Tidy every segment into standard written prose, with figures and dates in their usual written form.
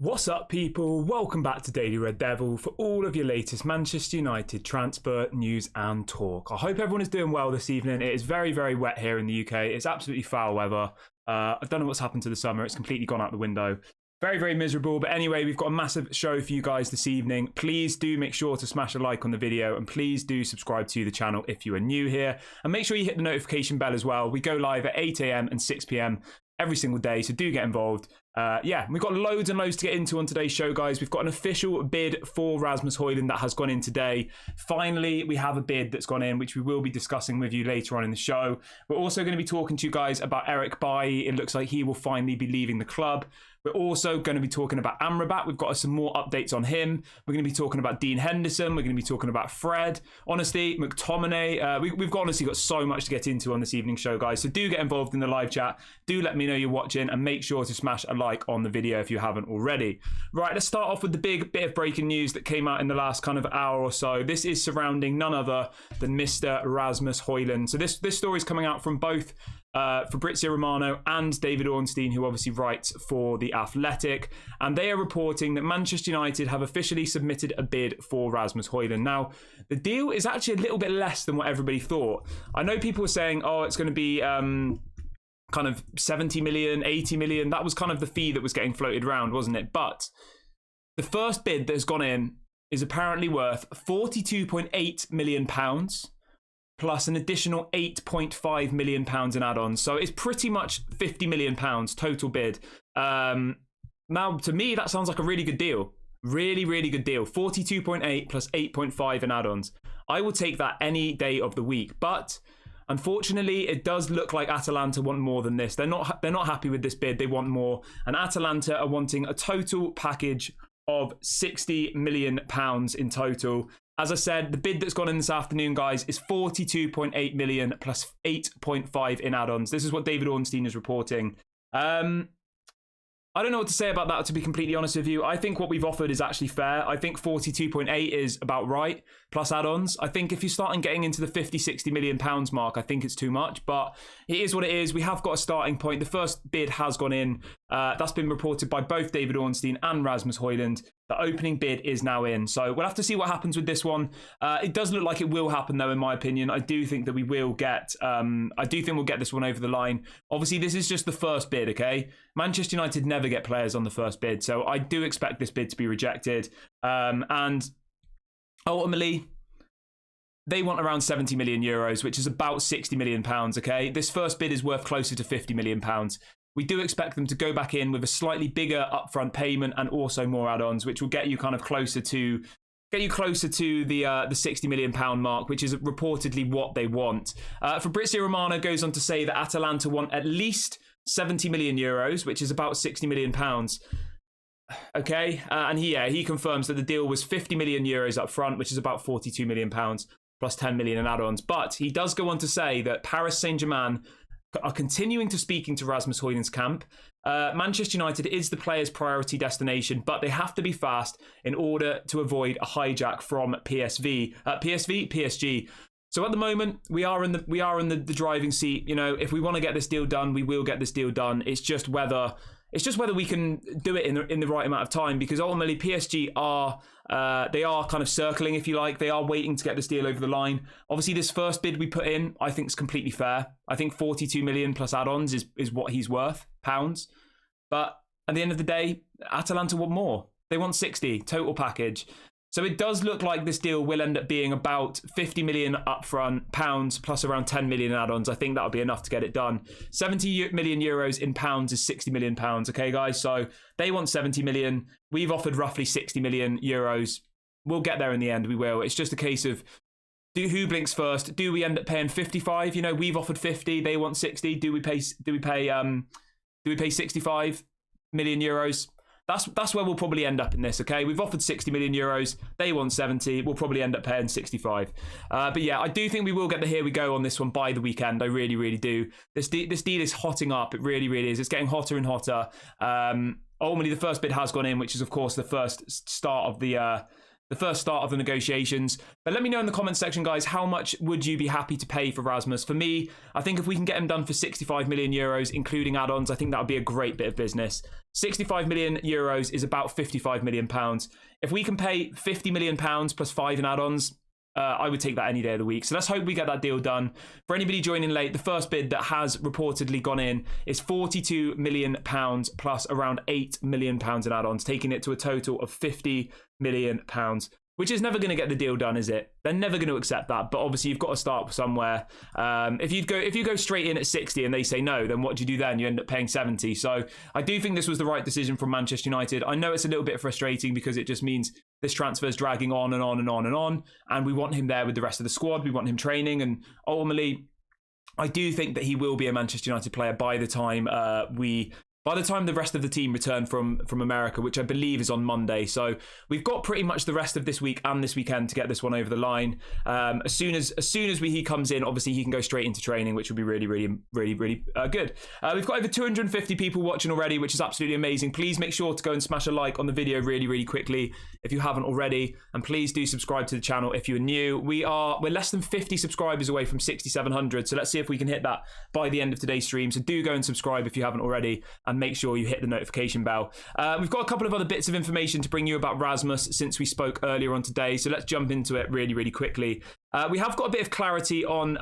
What's up, people? Welcome back to Daily Red Devil for all of your latest Manchester United transfer news and talk. I hope everyone is doing well this evening. It is very, very wet here in the UK. It's absolutely foul weather. I don't know what's happened to the summer. It's completely gone out the window. Very, very miserable. But anyway, we've got a massive show for you guys this evening. Please do make sure to smash a like on the video and please do subscribe to the channel if you are new here. And make sure you hit the notification bell as well. We go live at 8 AM and 6 PM every single day, so do get involved. Yeah, we've got loads and loads to get into on today's show, guys. We've got an official bid for Rasmus Hojlund that has gone in today. Finally, we have a bid that's gone in, which we will be discussing with you later on in the show. We're also going to be talking to you guys about Eric Bailly. It looks like he will finally be leaving the club. We're also going to be talking about Amrabat. We've got some more updates on him. We're going to be talking about Dean Henderson. We're going to be talking about Fred. Honestly, McTominay. We've honestly got so much to get into on this evening's show, guys. So do get involved in the live chat. Do let me know you're watching and make sure to smash a like on the video if you haven't already. Right, let's start off with the big bit of breaking news that came out in the last kind of hour or so. This is surrounding none other than Mr. Rasmus Hojlund. So this story is coming out from both Fabrizio Romano and David Ornstein, who obviously writes for The Athletic, and they are reporting that Manchester United have officially submitted a bid for Rasmus Hojlund. Now, the deal is actually a little bit less than what everybody thought. I know people were saying, oh, it's going to be kind of 70 million, 80 million. That was kind of the fee that was getting floated around, wasn't it? But the first bid that has gone in is apparently worth £42.8 million. Plus an additional £8.5 million in add-ons. So it's pretty much £50 million total bid. Now, to me, that sounds like a really good deal. Really, really good deal. 42.8 plus 8.5 in add-ons. I will take that any day of the week. But unfortunately, it does look like Atalanta want more than this. They're not happy with this bid. They want more. And Atalanta are wanting a total package of £60 million in total. As I said, the bid that's gone in this afternoon, guys, is 42.8 million plus 8.5 in add-ons. This is what David Ornstein is reporting. I don't know what to say about that, to be completely honest with you. I think what we've offered is actually fair. I think 42.8 is about right, plus add-ons. I think if you're starting getting into the 50, 60 million pounds mark, I think it's too much, but it is what it is. We have got a starting point. The first bid has gone in. That's been reported by both David Ornstein and Rasmus Hojlund. The opening bid is now in. So we'll have to see what happens with this one. It does look like it will happen, though, in my opinion. I do think that we will get, I do think we'll get this one over the line. Obviously, this is just the first bid, okay? Manchester United never get players on the first bid. So I do expect this bid to be rejected. And ultimately, they want around 70 million euros, which is about 60 million pounds, okay? This first bid is worth closer to 50 million pounds. We do expect them to go back in with a slightly bigger upfront payment and also more add-ons, which will get you kind of closer to the 60 million pound mark, which is reportedly what they want. Fabrizio Romano goes on to say that Atalanta want at least 70 million euros, which is about 60 million pounds. Okay, and he confirms that the deal was 50 million euros up front, which is about 42 million pounds plus 10 million in add-ons. But he does go on to say that Paris Saint-Germain are continuing to speaking to Rasmus Hojlund's camp. Manchester United is the player's priority destination, but they have to be fast in order to avoid a hijack from PSG. So at the moment, we are in the driving seat. You know, if we want to get this deal done, we will get this deal done. It's just whether we can do it in the right amount of time, because ultimately PSG are kind of circling, if you like. They are waiting to get this deal over the line. Obviously, this first bid we put in, I think, is completely fair. I think 42 million plus add-ons is what he's worth, pounds. But at the end of the day, Atalanta want more. They want 60 total package. So it does look like this deal will end up being about 50 million upfront pounds plus around 10 million in add-ons. I think that'll be enough to get it done. 70 million euros in pounds is 60 million pounds. Okay, guys. So they want 70 million. We've offered roughly 60 million euros. We'll get there in the end. We will. It's just a case of who blinks first. Do we end up paying 55? You know, we've offered 50. They want 60. Do we pay 65 million euros? That's where we'll probably end up in this, okay? We've offered 60 million euros. They want 70. We'll probably end up paying 65. But yeah, I do think we will get the here we go on this one by the weekend. I really, really do. This deal is hotting up. It really, really is. It's getting hotter and hotter. Ultimately, the first bid has gone in, which is, of course, the first start of the the first start of the negotiations. But let me know in the comments section, guys, how much would you be happy to pay for Rasmus? For me, I think if we can get him done for 65 million euros, including add-ons, I think that would be a great bit of business. 65 million euros is about 55 million pounds. If we can pay 50 million pounds plus 5 in add-ons, I would take that any day of the week. So let's hope we get that deal done. For anybody joining late, the first bid that has reportedly gone in is 42 million pounds plus around 8 million pounds in add-ons, taking it to a total of 50 million pounds, which is never going to get the deal done, is it? They're never going to accept that. But obviously, you've got to start somewhere. If you go straight in at 60 and they say no, then what do you do then? You end up paying 70. So I do think this was the right decision from Manchester United. I know it's a little bit frustrating because it just means this transfer is dragging on and on and on and on. And we want him there with the rest of the squad. We want him training. And ultimately, I do think that he will be a Manchester United player by the time by the time the rest of the team return from America, which I believe is on Monday. So we've got pretty much the rest of this week and this weekend to get this one over the line. As soon as he comes in, obviously he can go straight into training, which will be really, really, really, really good. We've got over 250 people watching already, which is absolutely amazing. Please make sure to go and smash a like on the video really, really quickly if you haven't already. And please do subscribe to the channel if you're new. We're less than 50 subscribers away from 6,700. So let's see if we can hit that by the end of today's stream. So do go and subscribe if you haven't already. And make sure you hit the notification bell. We've got a couple of other bits of information to bring you about Rasmus since we spoke earlier on today, so let's jump into it really, really quickly. We have got a bit of clarity on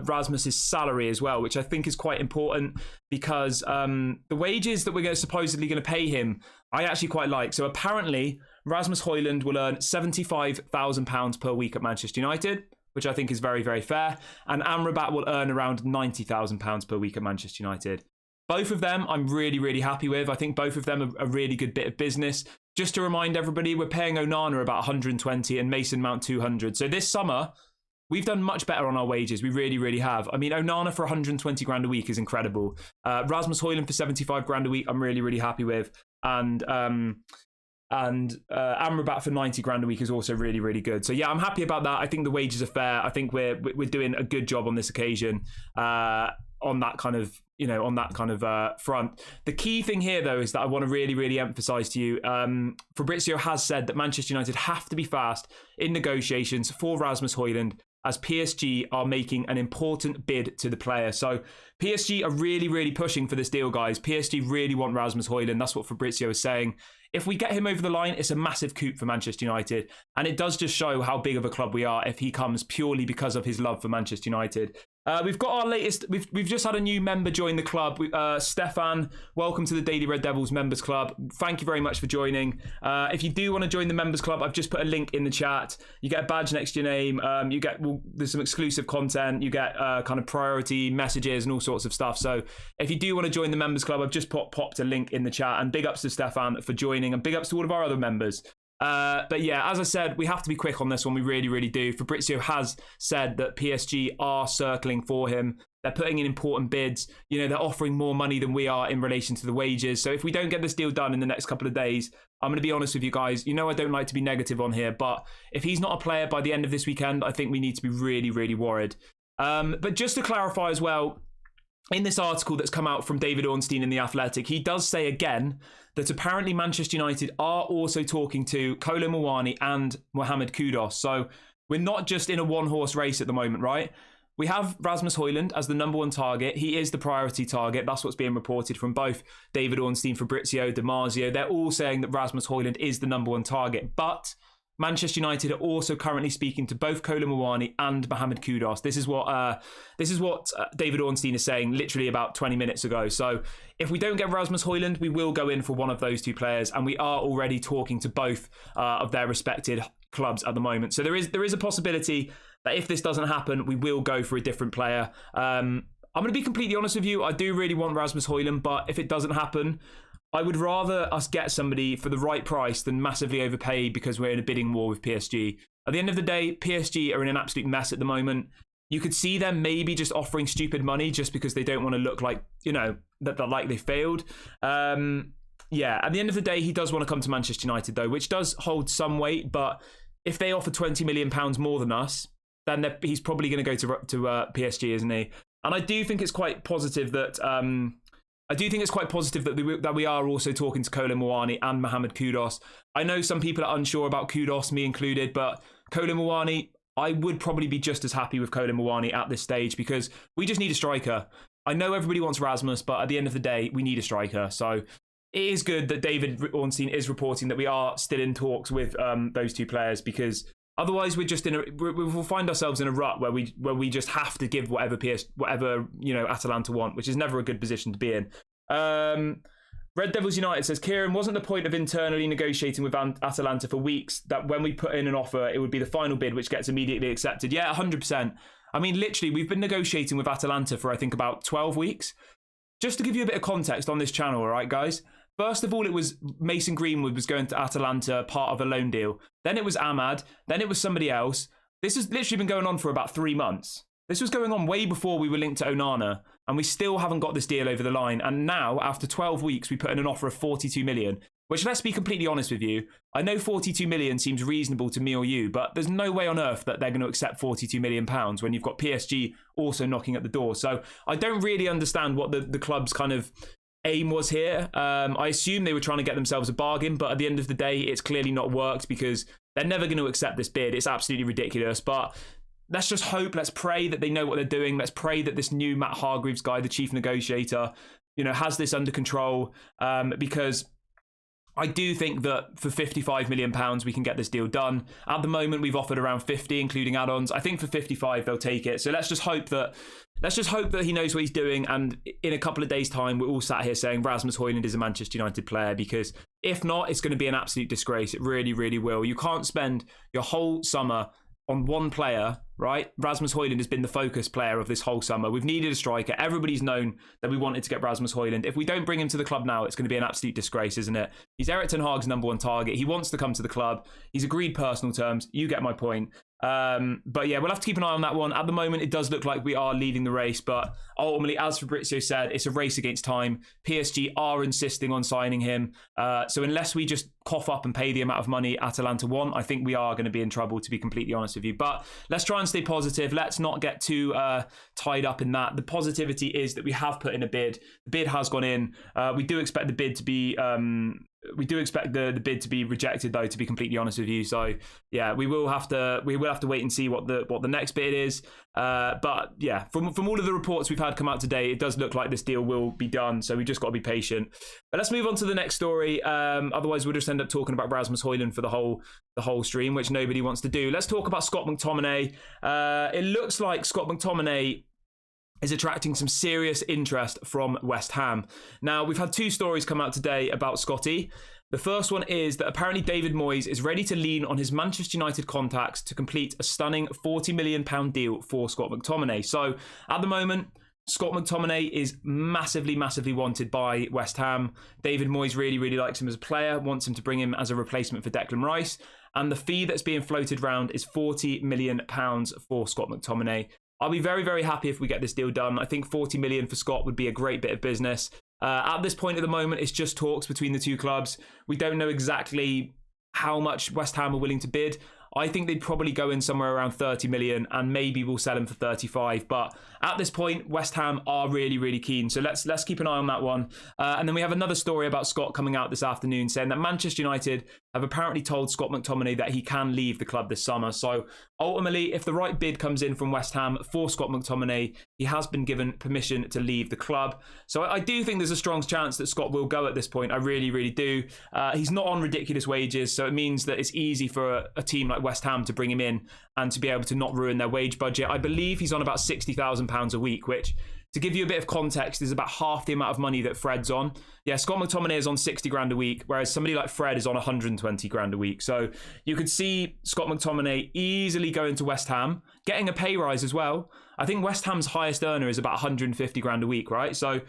Rasmus's salary as well, which I think is quite important because the wages that we're supposedly going to pay him, I actually quite like. So apparently, Rasmus Hojlund will earn £75,000 per week at Manchester United, which I think is very, very fair. And Amrabat will earn around £90,000 per week at Manchester United. Both of them I'm really, really happy with. I think both of them are a really good bit of business. Just to remind everybody, we're paying Onana about 120 and Mason Mount 200. So this summer, we've done much better on our wages. We really, really have. I mean, Onana for 120 grand a week is incredible. Rasmus Hojlund for 75 grand a week, I'm really, really happy with. And Amrabat for 90 grand a week is also really, really good. So yeah, I'm happy about that. I think the wages are fair. I think we're doing a good job on this occasion. On that kind of, front. The key thing here, though, is that I want to really, really emphasize to you, Fabrizio has said that Manchester United have to be fast in negotiations for Rasmus Hojlund, as PSG are making an important bid to the player. So PSG are really, really pushing for this deal, guys. PSG really want Rasmus Hojlund. That's what Fabrizio is saying. If we get him over the line, it's a massive coup for Manchester United. And it does just show how big of a club we are if he comes purely because of his love for Manchester United. We've got our latest, we've just had a new member join the club. Stefan, welcome to the Daily Red Devils members club. Thank you very much for joining. If you do want to join the members club, I've just put a link in the chat. You get a badge next to your name. You get, there's some exclusive content. You get kind of priority messages and all sorts of stuff. So if you do want to join the members club, I've just popped a link in the chat. And big ups to Stefan for joining, and big ups to all of our other members. But yeah, as I said, we have to be quick on this one. We really, really do. Fabrizio has said that PSG are circling for him. They're putting in important bids. You know, they're offering more money than we are in relation to the wages. So if we don't get this deal done in the next couple of days, I'm going to be honest with you guys. You know, I don't like to be negative on here, but if he's not a player by the end of this weekend, I think we need to be really, really worried. But just to clarify as well, in this article that's come out from David Ornstein in The Athletic, he does say again that apparently Manchester United are also talking to Kolo Muani and Mohamed Kudus. So we're not just in a one-horse race at the moment, right? We have Rasmus Hojlund as the number one target. He is the priority target. That's what's being reported from both David Ornstein, Fabrizio, Damasio. They're all saying that Rasmus Hojlund is the number one target. But Manchester United are also currently speaking to both Kolo Muani and Mohamed Kudus. This is what David Ornstein is saying literally about 20 minutes ago. So if we don't get Rasmus Hojlund, we will go in for one of those two players, and we are already talking to both of their respected clubs at the moment. So there is a possibility that if this doesn't happen, we will go for a different player. I'm going to be completely honest with you. I do really want Rasmus Hojlund, but if it doesn't happen, I would rather us get somebody for the right price than massively overpay because we're in a bidding war with PSG. At the end of the day, PSG are in an absolute mess at the moment. You could see them maybe just offering stupid money just because they don't want to look like, you know, that like they failed. Yeah, at the end of the day, he does want to come to Manchester United though, which does hold some weight. But if they offer £20 million more than us, then he's probably going to go to PSG, isn't he? And I do think it's quite positive that I do think it's quite positive that we are also talking to Colin Mawani and Mohamed Kudus. I know some people are unsure about Kudus, me included, but Colin Mawani, I would probably be just as happy with Colin Mawani at this stage because we just need a striker. I know everybody wants Rasmus, but at the end of the day, we need a striker. So it is good that David Ornstein is reporting that we are still in talks with those two players, because otherwise we're just we'll find ourselves in a rut where we just have to give whatever Atalanta want, which is never a good position to be in. Red Devils United says, Kieran, wasn't the point of internally negotiating with Atalanta for weeks that when we put in an offer, it would be the final bid which gets immediately accepted? Yeah, 100%. I mean, literally, we've been negotiating with Atalanta for, I think, about 12 weeks. Just to give you a bit of context on this channel, all right, guys? First of all, it was Mason Greenwood was going to Atalanta, part of a loan deal. Then it was Ahmad. Then it was somebody else. This has literally been going on for about 3 months. This was going on way before we were linked to Onana, and we still haven't got this deal over the line. And now, after 12 weeks, we put in an offer of 42 million, which, let's be completely honest with you, I know 42 million seems reasonable to me or you, but there's no way on earth that they're going to accept 42 million pounds when you've got PSG also knocking at the door. So I don't really understand what the club's kind of aim was here. I assume they were trying to get themselves a bargain, but at the end of the day, it's clearly not worked because they're never going to accept this bid. It's absolutely ridiculous, but let's just hope, let's pray that they know what they're doing. Let's pray that this new Matt Hargreaves guy, the chief negotiator, has this under control, because I do think that for £55 million, we can get this deal done. At the moment, we've offered around 50, including add-ons. I think for 55, they'll take it. So let's just hope that he knows what he's doing. And in a couple of days' time, we're all sat here saying Rasmus Hojlund is a Manchester United player, because if not, it's going to be an absolute disgrace. It really, really will. You can't spend your whole summer on one player, right? Rasmus Hojlund has been the focus player of this whole summer. We've needed a striker. Everybody's known that we wanted to get Rasmus Hojlund. If we don't bring him to the club now, it's going to be an absolute disgrace, isn't it? He's Erik ten Hag's #1 target. He wants to come to the club. He's agreed personal terms. You get my point. But yeah, we'll have to keep an eye on that one. At the moment, it does look like we are leading the race, but ultimately, as Fabrizio said, it's a race against time. PSG are insisting on signing him. So unless we just cough up and pay the amount of money Atalanta want, I think we are going to be in trouble, to be completely honest with you. But let's try and stay positive. Let's not get too tied up in that. The positivity is that we have put in a bid. The bid has gone in. We do expect the bid to be the bid to be rejected, though, to be completely honest with you. So yeah, we will have to wait and see what the next bid is. But yeah, from all of the reports we've had come out today, it does look like this deal will be done. So we just got to be patient. But let's move on to the next story. Otherwise, we'll just end up talking about Rasmus Hojlund for the whole stream, which nobody wants to do. Let's talk about Scott McTominay. It looks like Scott McTominay is attracting some serious interest from West Ham. Now, we've had 2 stories come out today about Scotty. The first one is that apparently David Moyes is ready to lean on his Manchester United contacts to complete a stunning £40 million deal for Scott McTominay. So at the moment, Scott McTominay is massively, massively wanted by West Ham. David Moyes really, really likes him as a player, wants him to bring him as a replacement for Declan Rice. And the fee that's being floated around is £40 million for Scott McTominay. I'll be very, very happy if we get this deal done. I think 40 million for Scott would be a great bit of business. At this point at the moment, it's just talks between the two clubs. We don't know exactly how much West Ham are willing to bid. I think they'd probably go in somewhere around 30 million and maybe we'll sell him for 35. But at this point, West Ham are really, really keen. So let's keep an eye on that one. And then we have another story about Scott coming out this afternoon saying that Manchester United have apparently told Scott McTominay that he can leave the club this summer. So ultimately, if the right bid comes in from West Ham for Scott McTominay, he has been given permission to leave the club. So I do think there's a strong chance that Scott will go at this point. I really, really do. He's not on ridiculous wages, so it means that it's easy for a team like West Ham to bring him in and to be able to not ruin their wage budget. I believe he's on about £60,000 a week, which, to give you a bit of context, is about half the amount of money that Fred's on. Yeah, Scott McTominay is on 60 grand a week, whereas somebody like Fred is on 120 grand a week. So you could see Scott McTominay easily going to West Ham, getting a pay rise as well. I think West Ham's highest earner is about 150 grand a week, right? So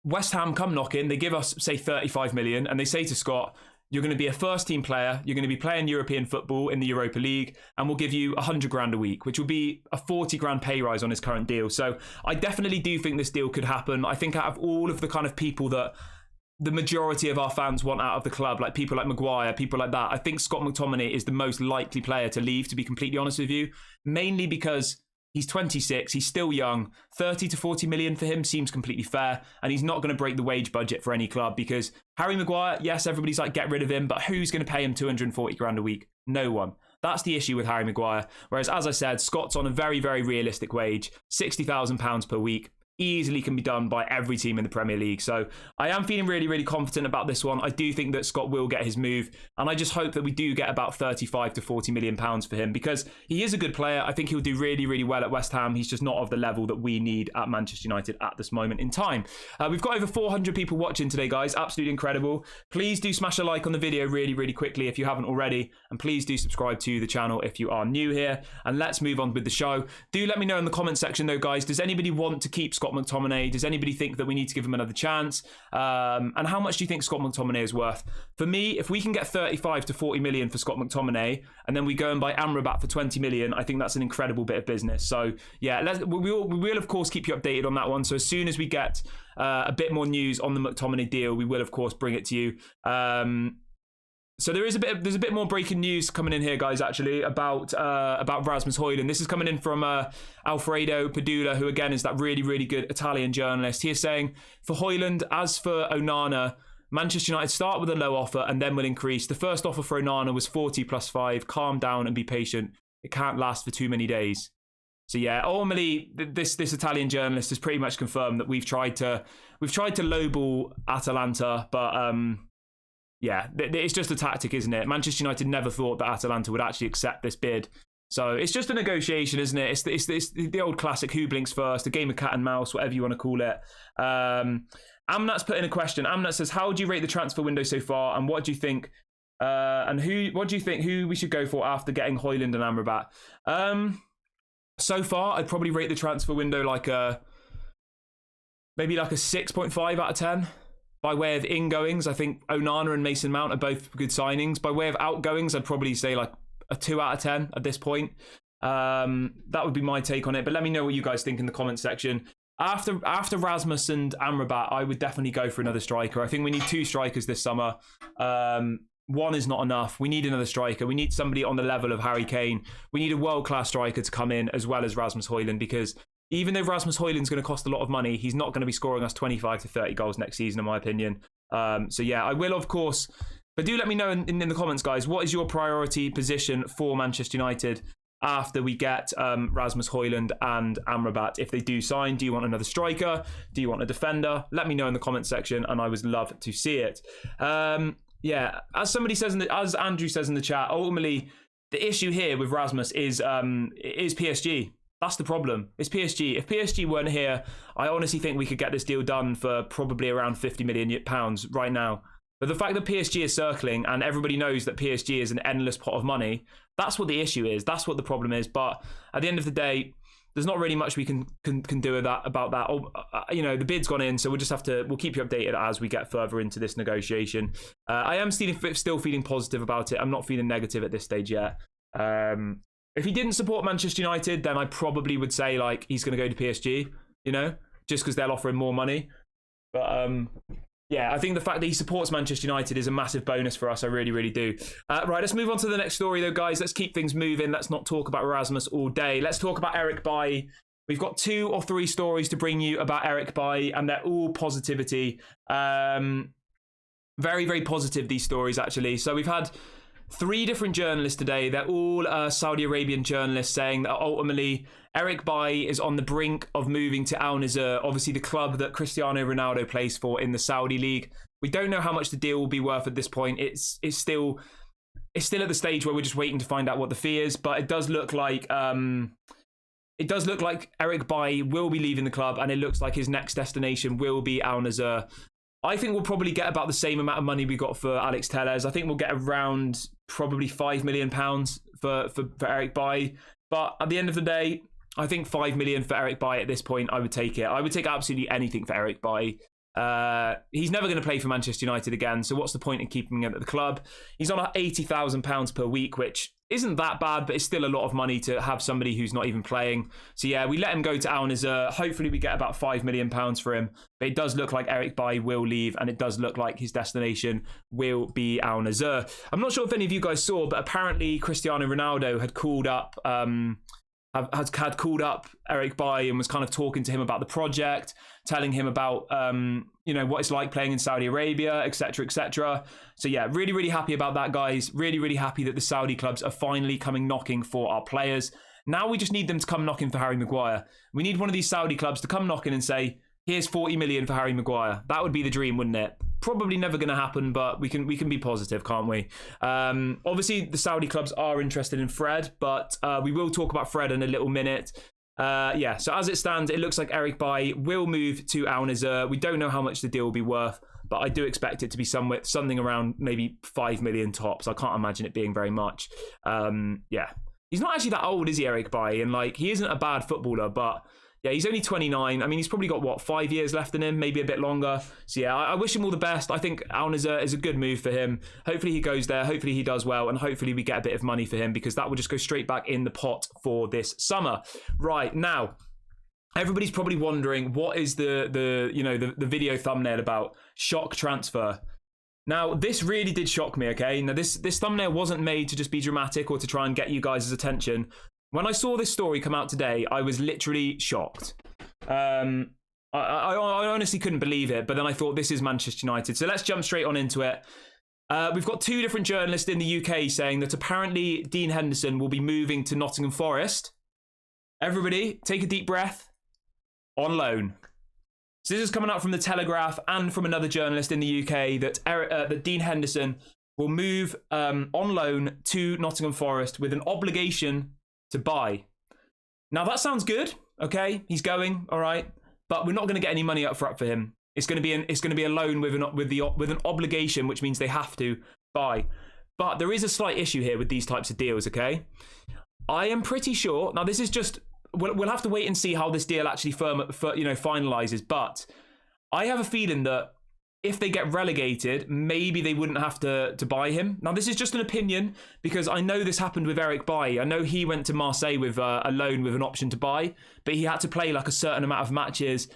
West Ham come knocking, they give us, say, 35 million, and they say to Scott, you're going to be a first team player, you're going to be playing European football in the Europa League, and we'll give you 100 grand a week, which will be a 40 grand pay rise on his current deal. So I definitely do think this deal could happen. I think out of all of the kind of people that the majority of our fans want out of the club, like people like Maguire, people like that, I think Scott McTominay is the most likely player to leave, to be completely honest with you, mainly because He's 26, he's still young. 30 to 40 million for him seems completely fair, and he's not going to break the wage budget for any club, because Harry Maguire, yes, everybody's like, get rid of him, but who's going to pay him 240 grand a week? No one. That's the issue with Harry Maguire. Whereas, as I said, Scott's on a very, very realistic wage, £60,000 per week. Easily can be done by every team in the Premier League. So I am feeling really, really confident about this one. I do think that Scott will get his move, and I just hope that we do get about 35 to 40 million pounds for him, because he is a good player. I think he'll do really, really well at West Ham. He's just not of the level that we need at Manchester United at this moment in time. We've got over 400 people watching today, guys. Absolutely incredible. Please do smash a like on the video really, really quickly if you haven't already, and please do subscribe to the channel if you are new here, and let's move on with the show. Do let me know in the comment section though, guys, does anybody want to keep Scott McTominay? Does anybody think that we need to give him another chance? And how much do you think Scott McTominay is worth? For me, if we can get 35 to 40 million for Scott McTominay, and then we go and buy Amrabat for 20 million, I think that's an incredible bit of business. So yeah, we will of course keep you updated on that one. So as soon as we get a bit more news on the McTominay deal, we will of course bring it to you. So there's a bit more breaking news coming in here, guys, actually, about Rasmus Hojlund. This is coming in from Alfredo Padula, who again is that really, really good Italian journalist. He is saying, for Hojlund, as for Onana, Manchester United start with a low offer and then will increase. The first offer for Onana was 40 plus 5. Calm down and be patient. It can't last for too many days. So yeah, ultimately, this Italian journalist has pretty much confirmed that we've tried to lowball Atalanta, but yeah, it's just a tactic, isn't it? Manchester United never thought that Atalanta would actually accept this bid. So it's just a negotiation, isn't it? It's the old classic, who blinks first, a game of cat and mouse, whatever you want to call it. Amnat's put in a question. Amnat says, how would you rate the transfer window so far? And what do you think? What do you think who we should go for after getting Hojlund and Amrabat? So far, I'd probably rate the transfer window maybe like a 6.5 out of 10. By way of ingoings, I think Onana and Mason Mount are both good signings. By way of outgoings, I'd probably say like a 2 out of 10 at this point. That would be my take on it. But let me know what you guys think in the comment section. After Rasmus and Amrabat, I would definitely go for another striker. I think we need 2 strikers this summer. One is not enough. We need another striker. We need somebody on the level of Harry Kane. We need a world-class striker to come in as well as Rasmus Hojlund, because even though Rasmus Hojlund's going to cost a lot of money, he's not going to be scoring us 25 to 30 goals next season, in my opinion. So yeah, I will, of course. But do let me know in the comments, guys, what is your priority position for Manchester United after we get Rasmus Hojlund and Amrabat? If they do sign, do you want another striker? Do you want a defender? Let me know in the comment section, and I would love to see it. Yeah, as somebody says, as Andrew says in the chat, ultimately, the issue here with Rasmus is PSG. That's the problem. It's PSG. If PSG weren't here, I honestly think we could get this deal done for probably around £50 million right now. But the fact that PSG is circling and everybody knows that PSG is an endless pot of money, that's what the issue is. That's what the problem is. But at the end of the day, there's not really much we can do about that. You know, the bid's gone in, so we'll keep you updated as we get further into this negotiation. I am still feeling positive about it. I'm not feeling negative at this stage yet. If he didn't support Manchester United, then I probably would say like he's going to go to PSG, you know, just because they'll offer him more money. But yeah, I think the fact that he supports Manchester United is a massive bonus for us. I really, really do. Right, let's move on to the next story though, guys. Let's keep things moving. Let's not talk about Erasmus all day. Let's talk about Eric Bailly. We've got 2 or 3 stories to bring you about Eric Bailly, and they're all positivity. Very, very positive, these stories, actually. So we've had 3 different journalists today. They're all Saudi Arabian journalists saying that ultimately Eric Bailly is on the brink of moving to Al Nassr, obviously the club that Cristiano Ronaldo plays for in the Saudi league. We don't know how much the deal will be worth at this point. It's still at the stage where we're just waiting to find out what the fee is, but it does look like Eric Bailly will be leaving the club, and it looks like his next destination will be Al Nassr. I think we'll probably get about the same amount of money we got for Alex Telles. I think we'll get around probably £5 million for Eric Bailly. But at the end of the day, I think £5 million for Eric Bailly at this point, I would take it. I would take absolutely anything for Eric Bailly. He's never going to play for Manchester United again, so what's the point in keeping him at the club? He's on £80,000 per week, which isn't that bad, but it's still a lot of money to have somebody who's not even playing. So yeah, we let him go to Al Nassr. Hopefully we get about £5 million for him. But it does look like Eric Bailly will leave, and it does look like his destination will be Al Nassr. I'm not sure if any of you guys saw, but apparently Cristiano Ronaldo had called up had called up Eric Bailly and was kind of talking to him about the project, telling him about what it's like playing in Saudi Arabia, etc., etc. So yeah, really, really happy about that, guys. Really, really happy that the Saudi clubs are finally coming knocking for our players. Now we just need them to come knocking for Harry Maguire. We need one of these Saudi clubs to come knocking and say, here's 40 million for Harry Maguire. That would be the dream, wouldn't it? Probably never going to happen, but we can be positive, can't we? Obviously, the Saudi clubs are interested in Fred, but we will talk about Fred in a little minute. Yeah, so as it stands, it looks like Eric Bailly will move to Al Nassr. We don't know how much the deal will be worth, but I do expect it to be something around maybe 5 million tops. I can't imagine it being very much. Yeah. He's not actually that old, is he, Eric Bailly? And he isn't a bad footballer, but yeah, he's only 29. I mean, he's probably got 5 years left in him, maybe a bit longer. So yeah, I wish him all the best. I think Al Nassr is a good move for him. Hopefully he goes there. Hopefully he does well, and hopefully we get a bit of money for him, because that will just go straight back in the pot for this summer. Right now, everybody's probably wondering, what is the video thumbnail about? Shock transfer. Now, this really did shock me, okay? Now, this thumbnail wasn't made to just be dramatic or to try and get you guys' attention. When I saw this story come out today, I was literally shocked. I honestly couldn't believe it, but then I thought, this is Manchester United. So let's jump straight on into it. We've got 2 different journalists in the UK saying that apparently Dean Henderson will be moving to Nottingham Forest. Everybody, take a deep breath. On loan. So this is coming out from the Telegraph and from another journalist in the UK that Dean Henderson will move on loan to Nottingham Forest with an obligation to buy. Now that sounds good, okay? He's going, all right, but we're not going to get any money up front for him. It's going to be a loan with an obligation, which means they have to buy. But there is a slight issue here with these types of deals, okay? I am pretty sure. Now this is just. We'll have to wait and see how this deal actually finalizes. But I have a feeling that if they get relegated, maybe they wouldn't have to buy him. Now, this is just an opinion, because I know this happened with Eric Bailly. I know he went to Marseille with a loan with an option to buy, but he had to play a certain amount of matches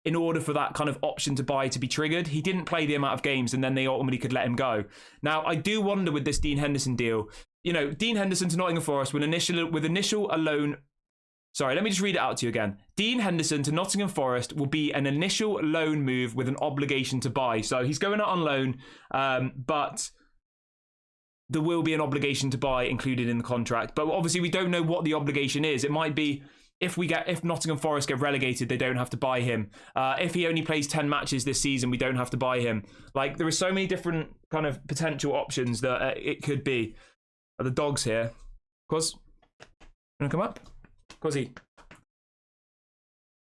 in order for that kind of option to buy to be triggered. He didn't play the amount of games, and then they ultimately could let him go. Now, I do wonder with this Dean Henderson deal, Dean Henderson to Nottingham Forest with initial a loan. Sorry, let me just read it out to you again. Dean Henderson to Nottingham Forest will be an initial loan move with an obligation to buy. So he's going out on loan, but there will be an obligation to buy included in the contract. But obviously we don't know what the obligation is. It might be if Nottingham Forest get relegated, they don't have to buy him. If he only plays 10 matches this season, we don't have to buy him. There are so many different kind of potential options that it could be. Are the dogs here? Cos, you want to come up? Cosy.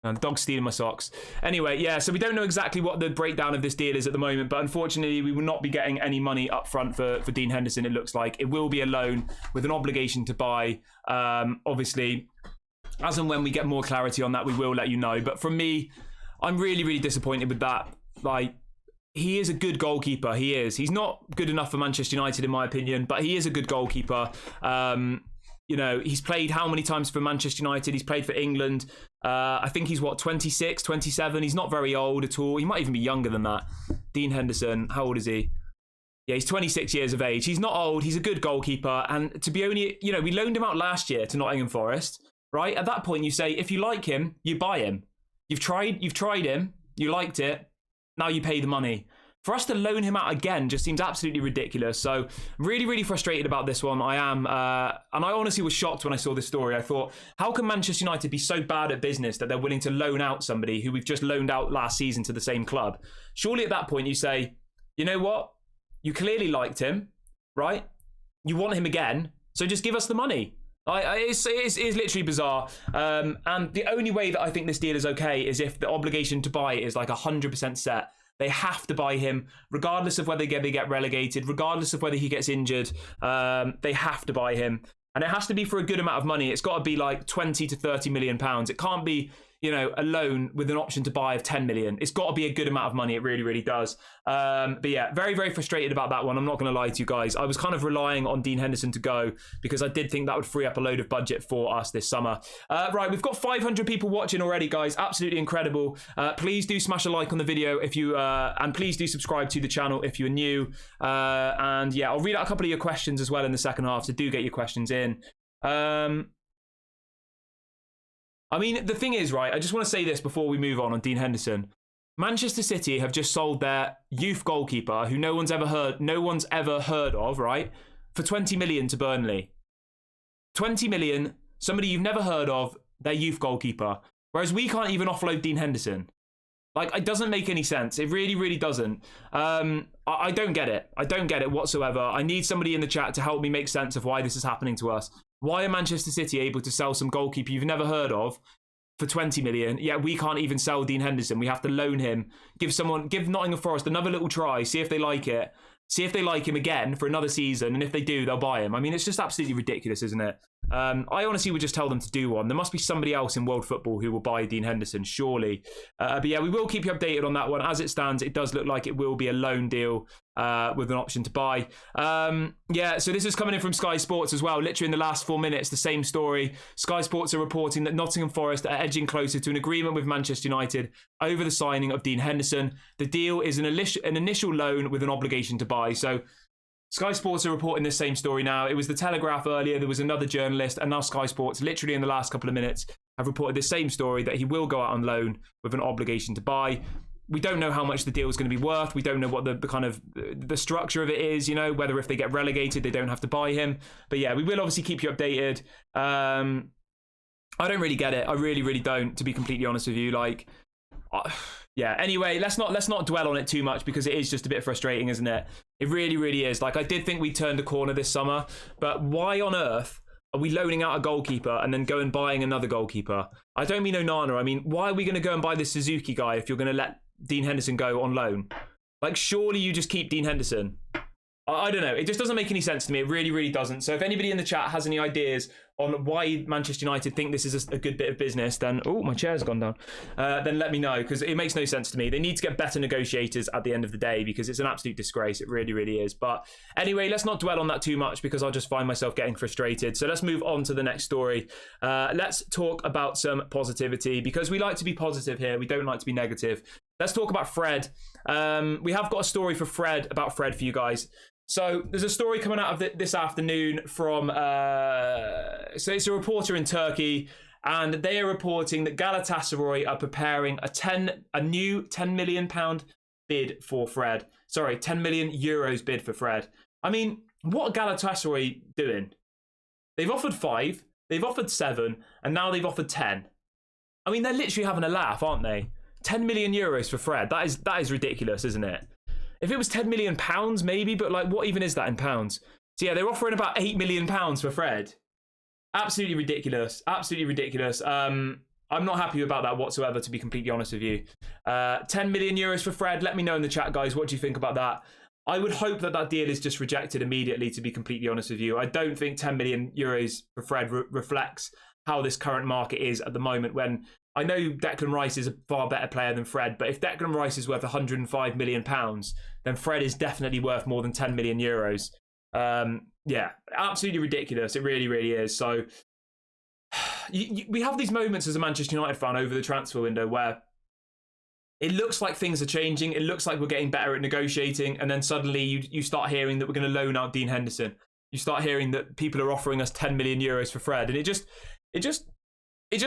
And the dog's stealing my socks. Anyway, yeah, so we don't know exactly what the breakdown of this deal is at the moment, but unfortunately we will not be getting any money up front for Dean Henderson, it looks like. It will be a loan with an obligation to buy. Obviously, as and when we get more clarity on that, we will let you know. But from me, I'm really, really disappointed with that. He is a good goalkeeper. He is. He's not good enough for Manchester United, in my opinion, but he is a good goalkeeper. He's played how many times for Manchester United? He's played for England. I think he's 26, 27. He's not very old at all. He might even be younger than that. Dean Henderson, how old is he? Yeah, he's 26 years of age. He's not old. He's a good goalkeeper. And to be we loaned him out last year to Nottingham Forest, right? At that point, you say, if you like him, you buy him. You've tried him. You liked it. Now you pay the money. For us to loan him out again just seems absolutely ridiculous. So really, really frustrated about this one. I am. And I honestly was shocked when I saw this story. I thought, how can Manchester United be so bad at business that they're willing to loan out somebody who we've just loaned out last season to the same club? Surely at that point you say, you know what? You clearly liked him, right? You want him again. So just give us the money. It's literally bizarre. And the only way that I think this deal is okay is if the obligation to buy is 100% set. They have to buy him, regardless of whether they get relegated, regardless of whether he gets injured. They have to buy him. And it has to be for a good amount of money. It's got to be 20 to 30 million pounds. It can't be, a loan with an option to buy of 10 million. It's got to be a good amount of money. It really, really does. But yeah, very, very frustrated about that one. I'm not going to lie to you guys. I was kind of relying on Dean Henderson to go because I did think that would free up a load of budget for us this summer. Right, we've got 500 people watching already, guys. Absolutely incredible. Please do smash a like on the video if you, and please do subscribe to the channel if you're new. And yeah, I'll read out a couple of your questions as well in the second half, so do get your questions in. I mean, the thing is, right, I just want to say this before we move on Dean Henderson. Manchester City have just sold their youth goalkeeper, who no one's ever heard of, right, for 20 million to Burnley. 20 million, somebody you've never heard of, their youth goalkeeper. Whereas we can't even offload Dean Henderson. Like, it doesn't make any sense. It really, really doesn't. I don't get it. I don't get it whatsoever. I need somebody in the chat to help me make sense of why this is happening to us. Why are Manchester City able to sell some goalkeeper you've never heard of for 20 million, yet we can't even sell Dean Henderson? We have to loan him, give Nottingham Forest another little try, see if they like it, see if they like him again for another season, and if they do, they'll buy him. I mean, it's just absolutely ridiculous, isn't it? I honestly would just tell them to do one. There must be somebody else in world football who will buy Dean Henderson, surely. But yeah, we will keep you updated on that one. As it stands, it does look like it will be a loan deal with an option to buy. Yeah, so this is coming in from Sky Sports as well. Literally in the last 4 minutes, the same story. Sky Sports are reporting that Nottingham Forest are edging closer to an agreement with Manchester United over the signing of Dean Henderson. The deal is an initial loan with an obligation to buy. So Sky Sports are reporting this same story now. It was the Telegraph earlier, there was another journalist, and now Sky Sports, literally in the last couple of minutes, have reported the same story, that he will go out on loan with an obligation to buy. We don't know how much the deal is going to be worth. We don't know what the kind of the structure of it is, you know, whether if they get relegated, they don't have to buy him. But yeah, we will obviously keep you updated. I don't really get it. I really, really don't, to be completely honest with you. Like, yeah, anyway, let's not dwell on it too much, because it is just a bit frustrating, isn't it? It really, really is. Like, I did think we turned a corner this summer, but why on earth are we loaning out a goalkeeper and then go and buying another goalkeeper? I don't mean Onana. I mean, why are we going to go and buy this Suzuki guy if you're going to let Dean Henderson go on loan? Like, surely you just keep Dean Henderson. I don't know. It just doesn't make any sense to me. It really, really doesn't. So if anybody in the chat has any ideas on why Manchester United think this is a good bit of business, then... Oh, my chair's gone down. Then let me know, because it makes no sense to me. They need to get better negotiators at the end of the day, because it's an absolute disgrace. It really, really is. But anyway, let's not dwell on that too much, because I'll just find myself getting frustrated. So let's move on to the next story. Let's talk about some positivity, because we like to be positive here. We don't like to be negative. Let's talk about Fred. We have got a story about Fred for you guys. So there's a story coming out of this afternoon from, so it's a reporter in Turkey, and they are reporting that Galatasaray are preparing a new £10 million bid for Fred. Sorry, 10 million euros bid for Fred. I mean, what are Galatasaray doing? They've offered 5, they've offered 7, and now they've offered 10. I mean, they're literally having a laugh, aren't they? 10 million euros for Fred. That is ridiculous, isn't it? If it was 10 million pounds, maybe, but like, what even is that in pounds? So yeah, they're offering about 8 million pounds for Fred. Absolutely ridiculous. Absolutely ridiculous. I'm not happy about that whatsoever, to be completely honest with you. 10 million euros for Fred. Let me know in the chat, guys. What do you think about that? I would hope that deal is just rejected immediately, to be completely honest with you. I don't think 10 million euros for Fred reflects how this current market is at the moment, when I know Declan Rice is a far better player than Fred, but if Declan Rice is worth £105 million, then Fred is definitely worth more than 10 million euros. Yeah, absolutely ridiculous. It really, really is. So we have these moments as a Manchester United fan over the transfer window where it looks like things are changing. It looks like we're getting better at negotiating. And then suddenly you start hearing that we're going to loan out Dean Henderson. You start hearing that people are offering us 10 million euros for Fred. And it just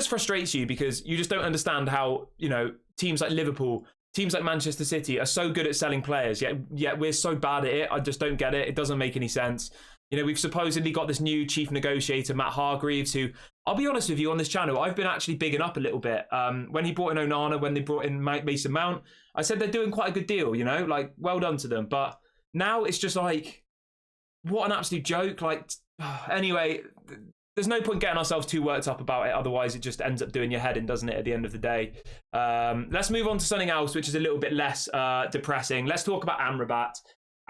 frustrates you, because you just don't understand how, you know, teams like Liverpool, teams like Manchester City are so good at selling players, yet we're so bad at it. I just don't get it. It doesn't make any sense. You know, we've supposedly got this new chief negotiator, Matt Hargreaves, who, I'll be honest with you, on this channel, I've been actually bigging up a little bit. When he brought in Onana, when they brought in Mason Mount, I said they're doing quite a good deal, you know, like, well done to them. But now it's just like, what an absolute joke. Like, anyway, there's no point getting ourselves too worked up about it. Otherwise, it just ends up doing your head in, doesn't it, at the end of the day? Let's move on to something else, which is a little bit less depressing. Let's talk about Amrabat.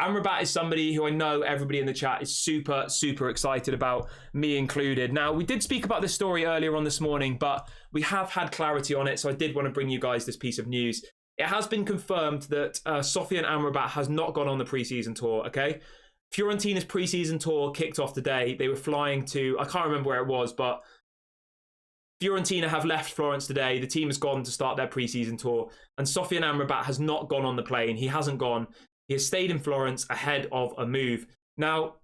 Amrabat is somebody who I know everybody in the chat is super, super excited about, me included. Now, we did speak about this story earlier on this morning, but we have had clarity on it, so I did want to bring you guys this piece of news. It has been confirmed that Sofyan Amrabat has not gone on the pre-season tour, okay? Fiorentina's pre-season tour kicked off today. They were flying to, I can't remember where it was, but Fiorentina have left Florence today. The team has gone to start their pre-season tour, and Sofyan Amrabat has not gone on the plane. He hasn't gone. He has stayed in Florence ahead of a move. Now,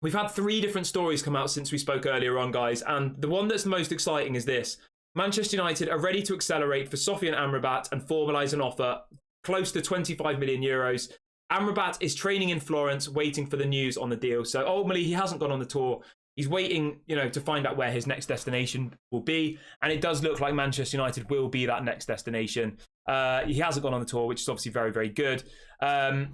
we've had 3 different stories come out since we spoke earlier on, guys, and the one that's the most exciting is this. Manchester United are ready to accelerate for Sofyan Amrabat and formalise an offer close to 25 million euros. Amrabat is training in Florence, waiting for the news on the deal. So ultimately, he hasn't gone on the tour. He's waiting, to find out where his next destination will be. And it does look like Manchester United will be that next destination. He hasn't gone on the tour, which is obviously very, very good. And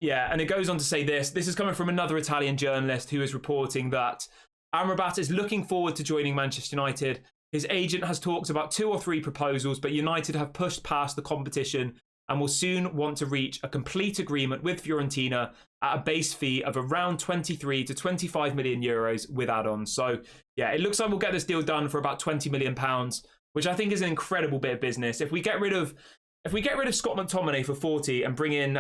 it goes on to say this. This is coming from another Italian journalist who is reporting that Amrabat is looking forward to joining Manchester United. His agent has talked about 2 or 3 proposals, but United have pushed past the competition and will soon want to reach a complete agreement with Fiorentina at a base fee of around 23 to 25 million euros with add-ons. So, yeah, it looks like we'll get this deal done for about 20 million pounds, which I think is an incredible bit of business. If we get rid of Scott McTominay for 40 and bring in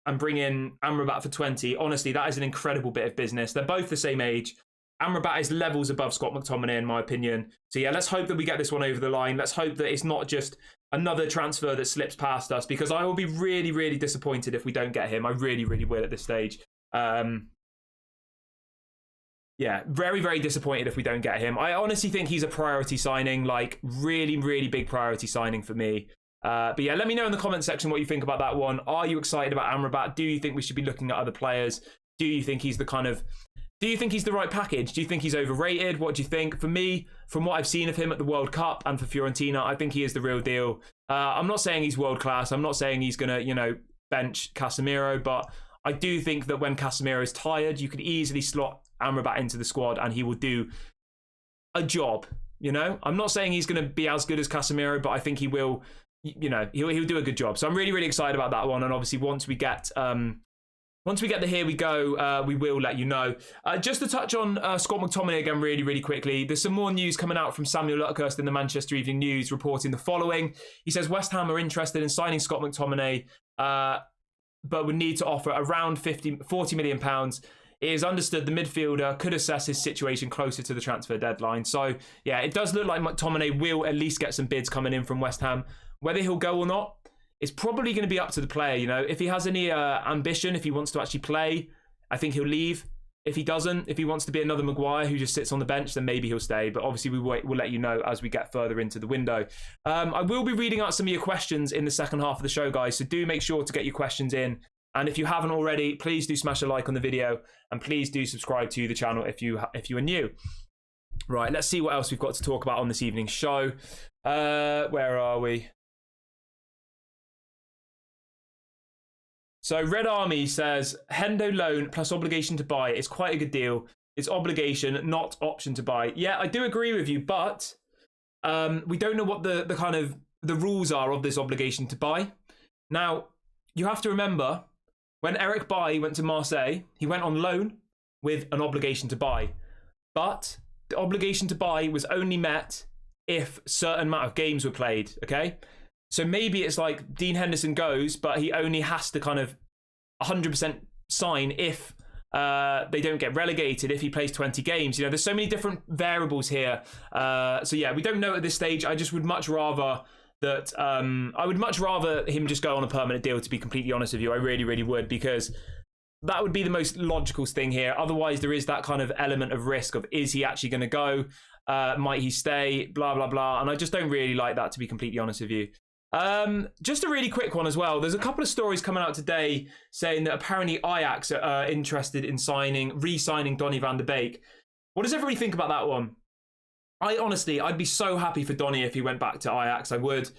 Amrabat for 20, honestly, that is an incredible bit of business. They're both the same age. Amrabat is levels above Scott McTominay, in my opinion. So, yeah, let's hope that we get this one over the line. Let's hope that it's not just another transfer that slips past us, because I will be really, really disappointed if we don't get him. I really, really will at this stage. Very, very disappointed if we don't get him. I honestly think he's a priority signing, like really, really big priority signing for me. But yeah, let me know in the comment section what you think about that one. Are you excited about Amrabat? Do you think we should be looking at other players? Do you think he's the right package? Do you think he's overrated? What do you think? For me, from what I've seen of him at the World Cup and for Fiorentina, I think he is the real deal. I'm not saying he's world class. I'm not saying he's going to, bench Casemiro, but I do think that when Casemiro is tired, you could easily slot Amrabat into the squad and he will do a job, I'm not saying he's going to be as good as Casemiro, but I think he will, he'll do a good job. So I'm really, really excited about that one. And obviously once we get the here we go, we will let you know. Just to touch on Scott McTominay again really, really quickly. There's some more news coming out from Samuel Luckhurst in the Manchester Evening News reporting the following. He says West Ham are interested in signing Scott McTominay, but would need to offer around 40 million pounds. It is understood the midfielder could assess his situation closer to the transfer deadline. So, yeah, it does look like McTominay will at least get some bids coming in from West Ham. Whether he'll go or not, it's probably going to be up to the player, If he has any ambition, if he wants to actually play, I think he'll leave. If he doesn't, if he wants to be another Maguire who just sits on the bench, then maybe he'll stay. But obviously, we'll let you know as we get further into the window. I will be reading out some of your questions in the second half of the show, guys. So do make sure to get your questions in. And if you haven't already, please do smash a like on the video. And please do subscribe to the channel if you are new. Right, let's see what else we've got to talk about on this evening's show. Where are we? So Red Army says, Hendo loan plus obligation to buy is quite a good deal. It's obligation, not option to buy. Yeah, I do agree with you, but we don't know what the kind of the rules are of this obligation to buy. Now, you have to remember, when Eric Bailly went to Marseille, he went on loan with an obligation to buy. But the obligation to buy was only met if certain amount of games were played, okay? So maybe it's like Dean Henderson goes, but he only has to kind of 100% sign if they don't get relegated, if he plays 20 games. There's so many different variables here. So yeah, we don't know at this stage. I just would much rather that I would much rather him just go on a permanent deal, to be completely honest with you. I really, really would, because that would be the most logical thing here. Otherwise, there is that kind of element of risk of, is he actually going to go? Might he stay? Blah, blah, blah. And I just don't really like that, to be completely honest with you. Just a really quick one as well. There's a couple of stories coming out today saying that apparently Ajax are interested in re-signing Donny van de Beek. What does everybody think about that one? I'd be so happy for Donny if he went back to Ajax. I would.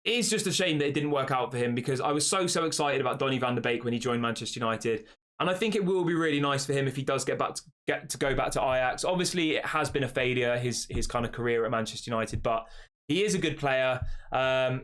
It's just a shame that it didn't work out for him, because I was so excited about Donny van de Beek when he joined Manchester United. And I think it will be really nice for him if he does get to go back to Ajax. Obviously, it has been a failure, his kind of career at Manchester United, but he is a good player.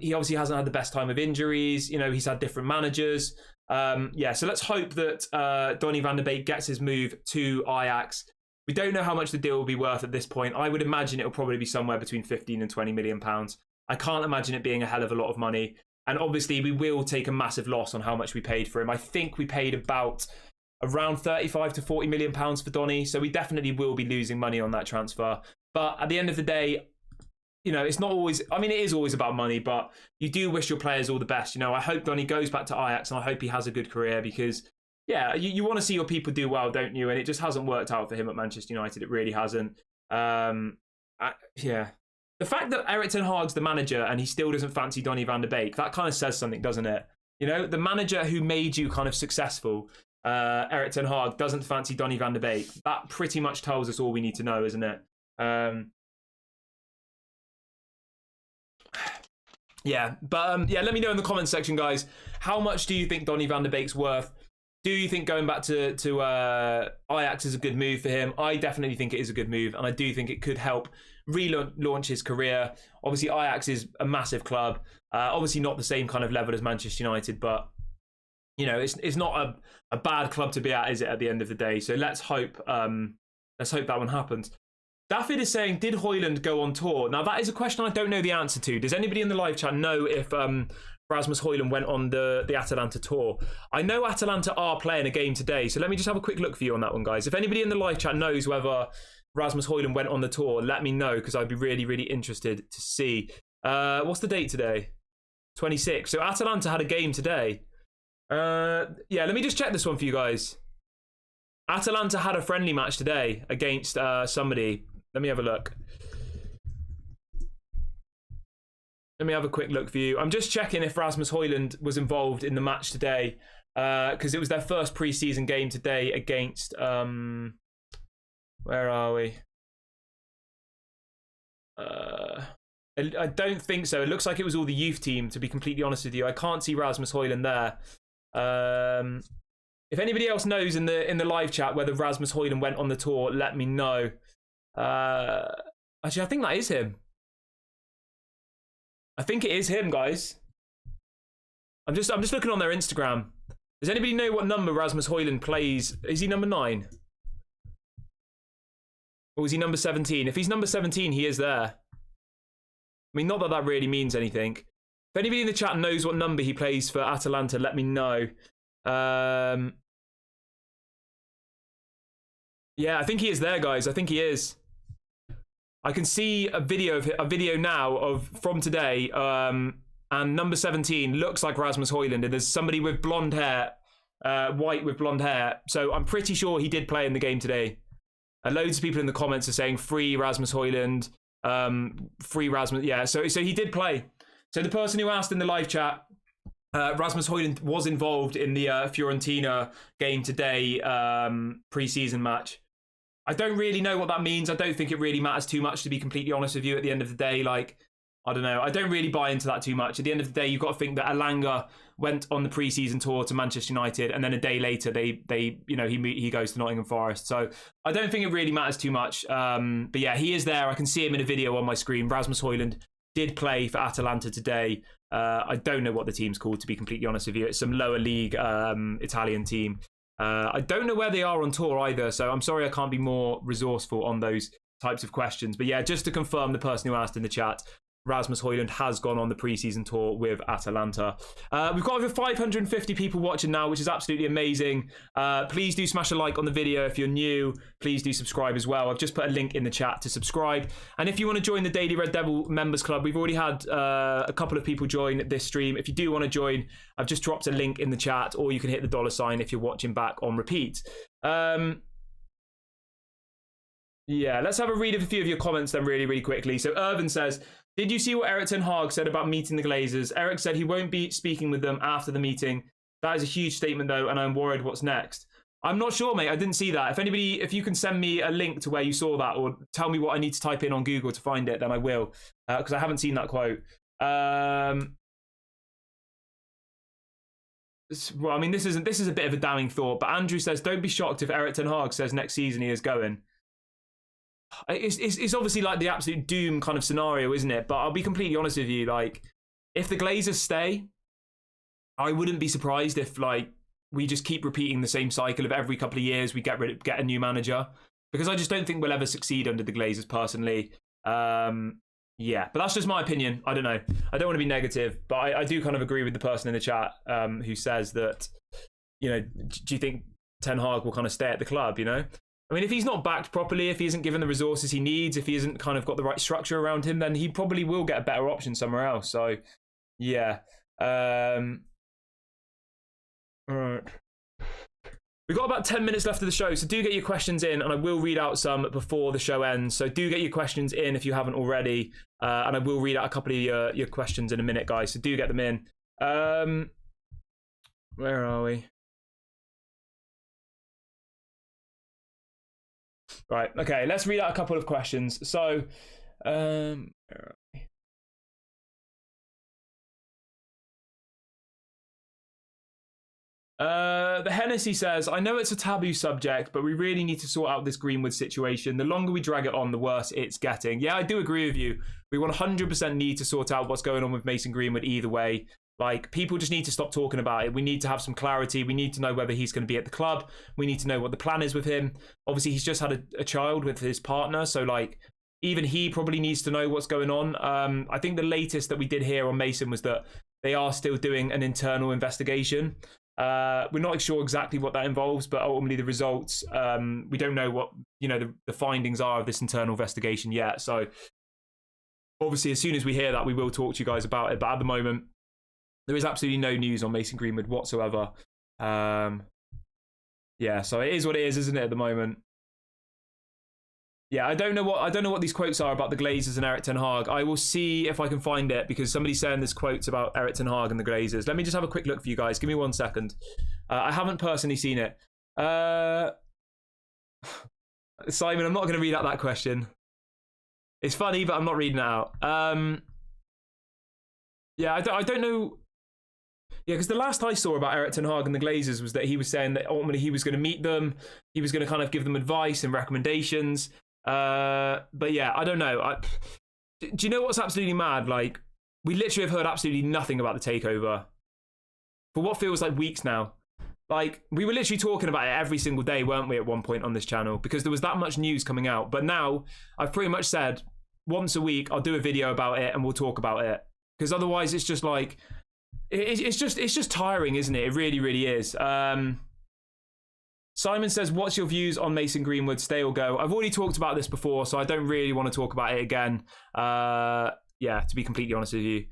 He obviously hasn't had the best time of injuries. He's had different managers. So let's hope that Donny van de Beek gets his move to Ajax. We don't know how much the deal will be worth at this point. I would imagine it'll probably be somewhere between 15 and 20 million pounds. I can't imagine it being a hell of a lot of money. And obviously, we will take a massive loss on how much we paid for him. I think we paid about around 35 to 40 million pounds for Donny. So we definitely will be losing money on that transfer. But at the end of the day, it's not always, it is always about money, but you do wish your players all the best. I hope Donny goes back to Ajax, and I hope he has a good career, because, yeah, you want to see your people do well, don't you? And it just hasn't worked out for him at Manchester United. It really hasn't. Yeah. The fact that Erik ten Hag's the manager and he still doesn't fancy Donny van de Beek, that kind of says something, doesn't it? You know, the manager who made you kind of successful, Erik ten Hag, doesn't fancy Donny van de Beek. That pretty much tells us all we need to know, isn't it? Yeah, but yeah, let me know in the comments section, guys. How much do you think Donny van de Beek's worth? Do you think going back to Ajax is a good move for him? I definitely think it is a good move, and I do think it could help relaunch his career. Obviously, Ajax is a massive club. Obviously, not the same kind of level as Manchester United, but you know, it's not a bad club to be at, is it? At the end of the day, so let's hope that one happens. David is saying, did Hojlund go on tour? Now, that is a question I don't know the answer to. Does anybody in the live chat know if Rasmus Hojlund went on the Atalanta tour? I know Atalanta are playing a game today, so let me just have a quick look for you on that one, guys. If anybody in the live chat knows whether Rasmus Hojlund went on the tour, let me know, because I'd be really, really interested to see. What's the date today? 26. So Atalanta had a game today. Yeah, let me just check this one for you guys. Atalanta had a friendly match today against somebody. Let me have a look. Let me have a quick look for you. I'm just checking if Rasmus Hojlund was involved in the match today, because it was their first pre-season game today against... where are we? I don't think so. It looks like it was all the youth team, to be completely honest with you. I can't see Rasmus Hojlund there. If anybody else knows in the live chat whether Rasmus Hojlund went on the tour, let me know. Actually, I think that is him. I think it is him, guys. I'm just looking on their Instagram. Does anybody know what number Rasmus Hojlund plays? Is he number 9? Or is he number 17? If he's number 17, he is there. I mean, not that that really means anything. If anybody in the chat knows what number he plays for Atalanta, let me know. Yeah, I think he is there, guys. I think he is. I can see a video now from today, and number 17 looks like Rasmus Hojlund, and there's somebody with blonde hair, white with blonde hair. So I'm pretty sure he did play in the game today. Loads of people in the comments are saying free Rasmus Hojlund, free Rasmus. Yeah, so he did play. So the person who asked in the live chat, Rasmus Hojlund was involved in the Fiorentina game today, pre-season match. I don't really know what that means. I don't think it really matters too much, to be completely honest with you. At the end of the day, like, I don't know. I don't really buy into that too much. At the end of the day, you've got to think that Elanga went on the pre-season tour to Manchester United, and then a day later, he goes to Nottingham Forest. So I don't think it really matters too much. But yeah, he is there. I can see him in a video on my screen. Rasmus Hojlund did play for Atalanta today. I don't know what the team's called, to be completely honest with you. It's some lower league Italian team. I don't know where they are on tour either, so I'm sorry I can't be more resourceful on those types of questions. But yeah, just to confirm, the person who asked in the chat, Rasmus Hojlund has gone on the pre-season tour with Atalanta. We've got over 550 people watching now, which is absolutely amazing. Please do smash a like on the video if you're new. Please do subscribe as well. I've just put a link in the chat to subscribe. And if you want to join the Daily Red Devil Members Club, we've already had a couple of people join this stream. If you do want to join, I've just dropped a link in the chat, or you can hit the $ if you're watching back on repeat. Yeah, let's have a read of a few of your comments then really, really quickly. So Irvin says, did you see what Erik ten Hag said about meeting the Glazers? Erik said he won't be speaking with them after the meeting. That is a huge statement though, and I'm worried what's next. I'm not sure, mate. I didn't see that. If you can send me a link to where you saw that, or tell me what I need to type in on Google to find it, then I will, because I haven't seen that quote. Well, I mean, this is a bit of a damning thought, but Andrew says, don't be shocked if Erik ten Hag says next season he is going. It's obviously like the absolute doom kind of scenario, isn't it? But I'll be completely honest with you, like, if the Glazers stay, I wouldn't be surprised if, like, we just keep repeating the same cycle of every couple of years we get a new manager, because I just don't think we'll ever succeed under the Glazers personally. Yeah, but that's just my opinion. I don't know. I don't want to be negative, but I do kind of agree with the person in the chat who says that, you know, do you think Ten Hag will kind of stay at the club, you know? I mean, if he's not backed properly, if he isn't given the resources he needs, if he isn't kind of got the right structure around him, then he probably will get a better option somewhere else. So, yeah. All right. We've got about 10 minutes left of the show, so do get your questions in, and I will read out some before the show ends. So do get your questions in if you haven't already, and I will read out a couple of your questions in a minute, guys, so do get them in. Where are we? Right, okay, let's read out a couple of questions. So, where are we? The Hennessy says, I know it's a taboo subject, but we really need to sort out this Greenwood situation. The longer we drag it on, the worse it's getting. Yeah, I do agree with you. We 100% need to sort out what's going on with Mason Greenwood either way. Like, people just need to stop talking about it. We need to have some clarity. We need to know whether he's going to be at the club. We need to know what the plan is with him. Obviously, he's just had a child with his partner. So, like, even he probably needs to know what's going on. I think the latest that we did hear on Mason was that they are still doing an internal investigation. We're not sure exactly what that involves, but ultimately the results, we don't know what, you know, the findings are of this internal investigation yet. So obviously, as soon as we hear that, we will talk to you guys about it. But at the moment, there is absolutely no news on Mason Greenwood whatsoever. Yeah, so it is what it is, isn't it, at the moment? Yeah, I don't know what these quotes are about the Glazers and Erik ten Hag. I will see if I can find it, because somebody's saying there's quotes about Erik ten Hag and the Glazers. Let me just have a quick look for you guys. Give me 1 second. I haven't personally seen it. Simon, I'm not going to read out that question. It's funny, but I'm not reading it out. Yeah, I don't know. Yeah, because the last I saw about Erik ten Hag and the Glazers was that he was saying that ultimately he was going to meet them. He was going to kind of give them advice and recommendations. But yeah, I don't know. Do you know what's absolutely mad? Like, we literally have heard absolutely nothing about the takeover for what feels like weeks now. Like, we were literally talking about it every single day, weren't we, at one point on this channel, because there was that much news coming out. But now I've pretty much said once a week I'll do a video about it and we'll talk about it, because otherwise it's just like it's just tiring, isn't it? It really, really is. Simon says, what's your views on Mason Greenwood? Stay or go? I've already talked about this before, so I don't really want to talk about it again. Yeah, to be completely honest with you.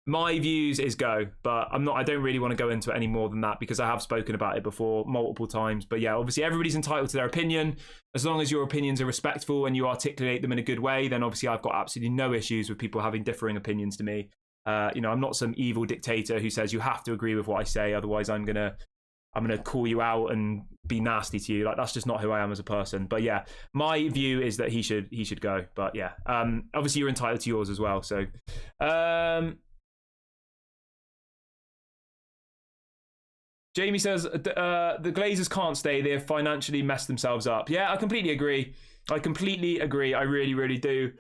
My views is go, but I don't really want to go into it any more than that, because I have spoken about it before multiple times. But yeah, obviously everybody's entitled to their opinion. As long as your opinions are respectful and you articulate them in a good way, then obviously I've got absolutely no issues with people having differing opinions to me. You know, I'm not some evil dictator who says you have to agree with what I say, otherwise I'm gonna call you out and be nasty to you. Like, that's just not who I am as a person. But yeah, my view is that he should go. But yeah, obviously you're entitled to yours as well. So Jamie says the Glazers can't stay. They have financially messed themselves up. Yeah, I completely agree. I really, really do.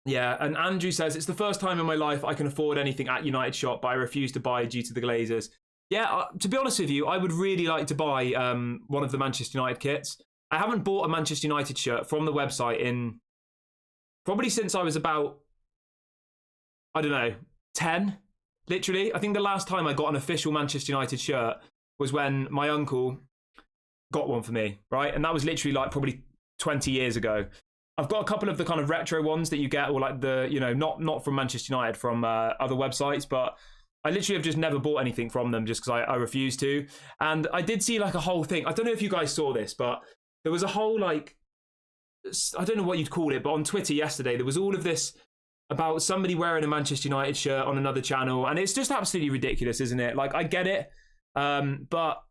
Yeah, and Andrew says, it's the first time in my life I can afford anything at United Shop, but I refuse to buy due to the Glazers. Yeah, to be honest with you, I would really like to buy one of the Manchester United kits. I haven't bought a Manchester United shirt from the website in probably since I was about, I don't know, 10, literally. I think the last time I got an official Manchester United shirt was when my uncle got one for me, right? And that was literally like probably 20 years ago. I've got a couple of the kind of retro ones that you get, or like the, you know, not from Manchester United, from other websites, but I literally have just never bought anything from them just because I refuse to. And I did see like a whole thing. I don't know if you guys saw this, but there was a whole, like, I don't know what you'd call it, but on Twitter yesterday, there was all of this about somebody wearing a Manchester United shirt on another channel. And it's just absolutely ridiculous, isn't it? Like, I get it. But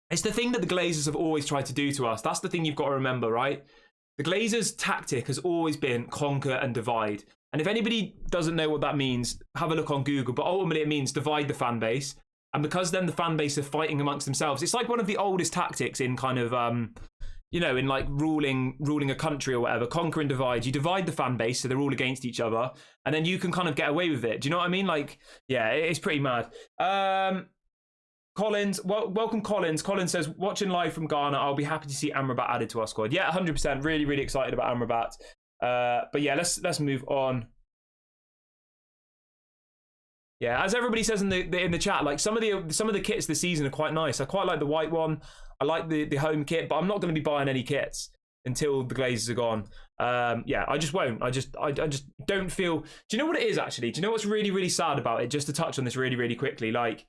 it's the thing that the Glazers have always tried to do to us. That's the thing you've got to remember, right? The Glazers' tactic has always been conquer and divide. And if anybody doesn't know what that means, have a look on Google. But ultimately, it means divide the fan base. And because then the fan base are fighting amongst themselves, it's like one of the oldest tactics in kind of, you know, in like ruling a country or whatever. Conquer and divide. You divide the fan base so they're all against each other. And then you can kind of get away with it. Do you know what I mean? Like, yeah, it's pretty mad. Collins, welcome Collins. Collins says, watching live from Ghana, I'll be happy to see Amrabat added to our squad. Yeah, 100%. Really, really excited about Amrabat. But yeah, let's move on. Yeah, as everybody says in the chat, like some of the kits this season are quite nice. I quite like the white one. I like the home kit, but I'm not going to be buying any kits until the Glazers are gone. Yeah, I just won't. I just don't feel. Do you know what it is actually? Do you know what's really, really sad about it? Just to touch on this really, really quickly, like.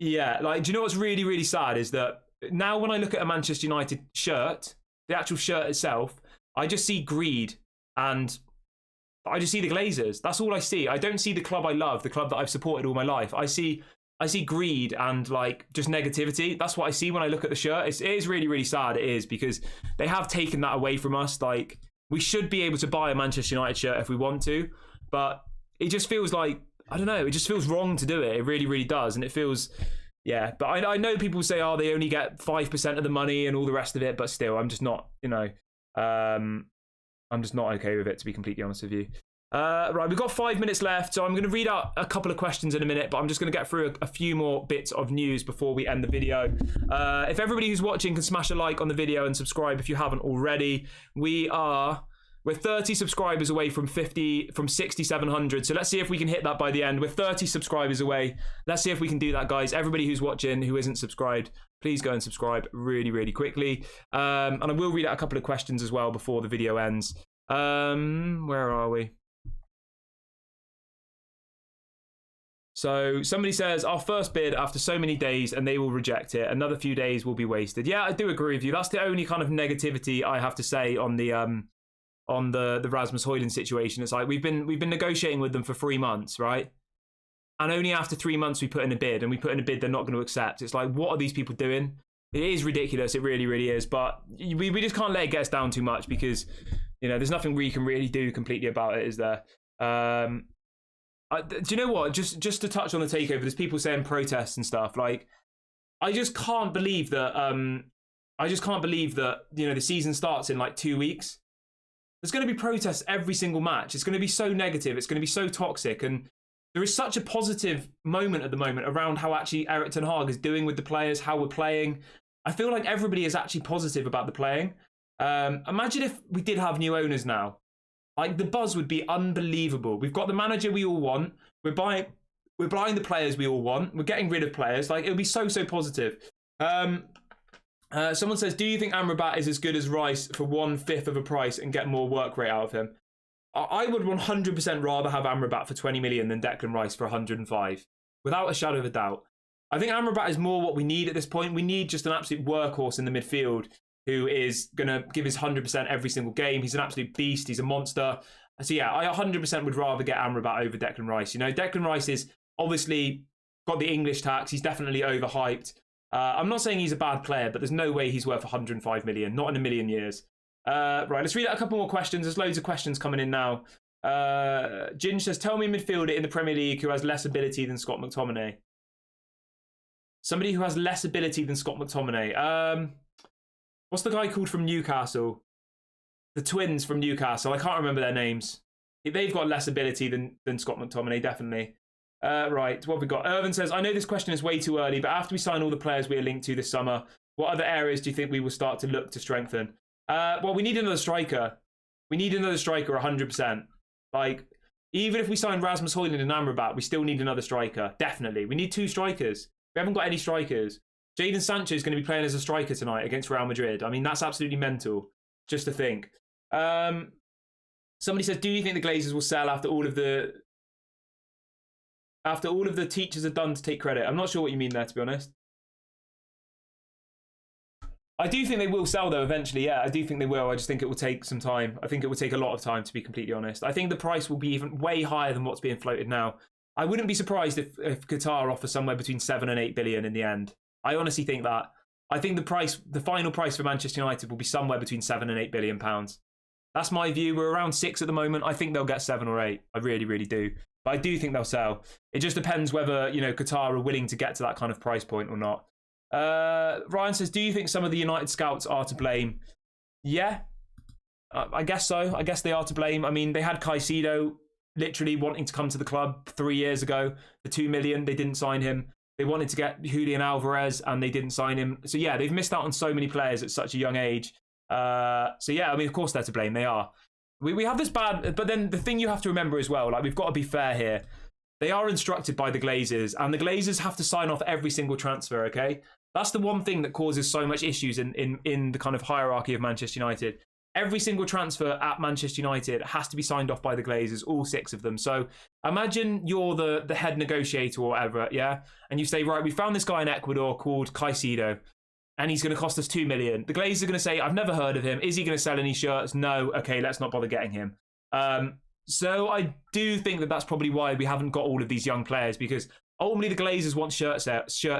Yeah, like, do you know what's really, really sad is that now when I look at a Manchester United shirt, the actual shirt itself, I just see greed and I just see the Glazers. That's all I see. I don't see the club I love, the club that I've supported all my life. I see greed and like just negativity. That's what I see when I look at the shirt. It is really, really sad. It is, because they have taken that away from us. Like, we should be able to buy a Manchester United shirt if we want to, but it just feels like, I don't know, it just feels wrong to do it. It really, really does. And it feels, yeah. But I know people say, oh, they only get 5% of the money and all the rest of it. But still, I'm just not, I'm just not okay with it, to be completely honest with you. Right, we've got 5 minutes left, so I'm going to read out a couple of questions in a minute, but I'm just going to get through a few more bits of news before we end the video. If everybody who's watching can smash a like on the video and subscribe if you haven't already. We're 30 subscribers away from 6,700. So let's see if we can hit that by the end. We're 30 subscribers away. Let's see if we can do that, guys. Everybody who's watching who isn't subscribed, please go and subscribe really, really quickly. And I will read out a couple of questions as well before the video ends. Where are we? So somebody says, our first bid after so many days and they will reject it. Another few days will be wasted. Yeah, I do agree with you. That's the only kind of negativity I have to say on the Rasmus Hojlund situation. It's like we've been negotiating with them for 3 months, right? And only after 3 months we put in a bid, and we put in a bid they're not going to accept. It's like, what are these people doing? It is ridiculous. It really, really is. But we just can't let it get us down too much, because, there's nothing we can really do completely about it, is there? Do you know what? Just to touch on the takeover, there's people saying protests and stuff. Like, I just can't believe that. The season starts in like 2 weeks. There's going to be protests every single match. It's going to be so negative. It's going to be so toxic. And there is such a positive moment at the moment around how actually Erik ten Hag is doing with the players, how we're playing. I feel like everybody is actually positive about the playing. Imagine if we did have new owners now. Like, the buzz would be unbelievable. We've got the manager we all want. We're buying the players we all want. We're getting rid of players. Like, it would be so, so positive. Someone says, do you think Amrabat is as good as Rice for 1/5 of a price and get more work rate out of him? I would 100% rather have Amrabat for 20 million than Declan Rice for 105, without a shadow of a doubt. I think Amrabat is more what we need at this point. We need just an absolute workhorse in the midfield who is going to give his 100% every single game. He's an absolute beast. He's a monster. So yeah, I 100% would rather get Amrabat over Declan Rice. Declan Rice is obviously got the English tax. He's definitely overhyped. I'm not saying he's a bad player, but there's no way he's worth 105 million. Not in a million years. Right, let's read out a couple more questions. There's loads of questions coming in now. Ginge says, tell me a midfielder in the Premier League who has less ability than Scott McTominay. Somebody who has less ability than Scott McTominay. What's the guy called from Newcastle? The twins from Newcastle. I can't remember their names. They've got less ability than Scott McTominay, definitely. Right, what have we got? Irvin says, I know this question is way too early, but after we sign all the players we are linked to this summer, what other areas do you think we will start to look to strengthen? Well, we need another striker. We need another striker 100%. Like, even if we sign Rasmus Hojlund and Amrabat, we still need another striker. Definitely. We need 2 strikers. We haven't got any strikers. Jadon Sancho is going to be playing as a striker tonight against Real Madrid. I mean, that's absolutely mental, just to think. Somebody says, do you think the Glazers will sell after all of the teachers are done to take credit? I'm not sure what you mean there, to be honest. I do think they will sell, though, eventually. Yeah, I do think they will. I just think it will take some time. I think it will take a lot of time, to be completely honest. I think the price will be even way higher than what's being floated now. I wouldn't be surprised if Qatar offers somewhere between 7 and 8 billion in the end. I honestly think that. I think the final price for Manchester United will be somewhere between 7 and 8 billion pounds. That's my view. We're around 6 at the moment. I think they'll get 7 or 8. I really, really do. But I do think they'll sell. It just depends whether, Qatar are willing to get to that kind of price point or not. Ryan says, do you think some of the United scouts are to blame? Yeah, I guess so. I guess they are to blame. I mean, they had Caicedo literally wanting to come to the club 3 years ago for 2 million. They didn't sign him. They wanted to get Julian Alvarez and they didn't sign him. So yeah, they've missed out on so many players at such a young age. So yeah, I mean, of course they're to blame. They are. We have this bad, but then the thing you have to remember as well, like, we've got to be fair here. They are instructed by the Glazers, and the Glazers have to sign off every single transfer, okay? That's the one thing that causes so much issues in the kind of hierarchy of Manchester United. Every single transfer at Manchester United has to be signed off by the Glazers, all 6 of them. So imagine you're the head negotiator or whatever, yeah? And you say, right, we found this guy in Ecuador called Caicedo, and he's going to cost us 2 million. The Glazers are going to say, I've never heard of him. Is he going to sell any shirts? No. Okay, let's not bother getting him. So I do think that that's probably why we haven't got all of these young players, because ultimately the Glazers want shirt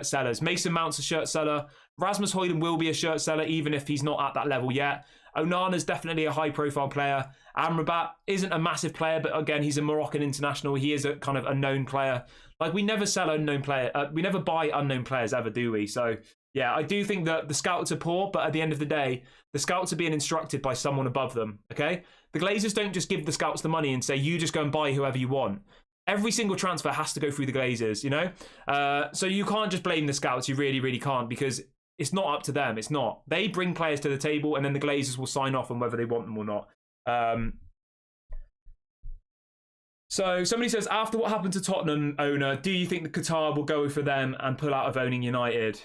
sellers. Mason Mount's a shirt seller. Rasmus Hojlund will be a shirt seller, even if he's not at that level yet. Onana's definitely a high-profile player. Amrabat isn't a massive player, but again, he's a Moroccan international. He is a kind of a known player. Like, we never sell unknown player. We never buy unknown players ever, do we? So, yeah, I do think that the scouts are poor, but at the end of the day, the scouts are being instructed by someone above them, okay? The Glazers don't just give the scouts the money and say, you just go and buy whoever you want. Every single transfer has to go through the Glazers, you know? So you can't just blame the scouts. You really, really can't, because it's not up to them. It's not. They bring players to the table, and then the Glazers will sign off on whether they want them or not. So somebody says, after what happened to Tottenham owner, do you think the Qatar will go for them and pull out of owning United?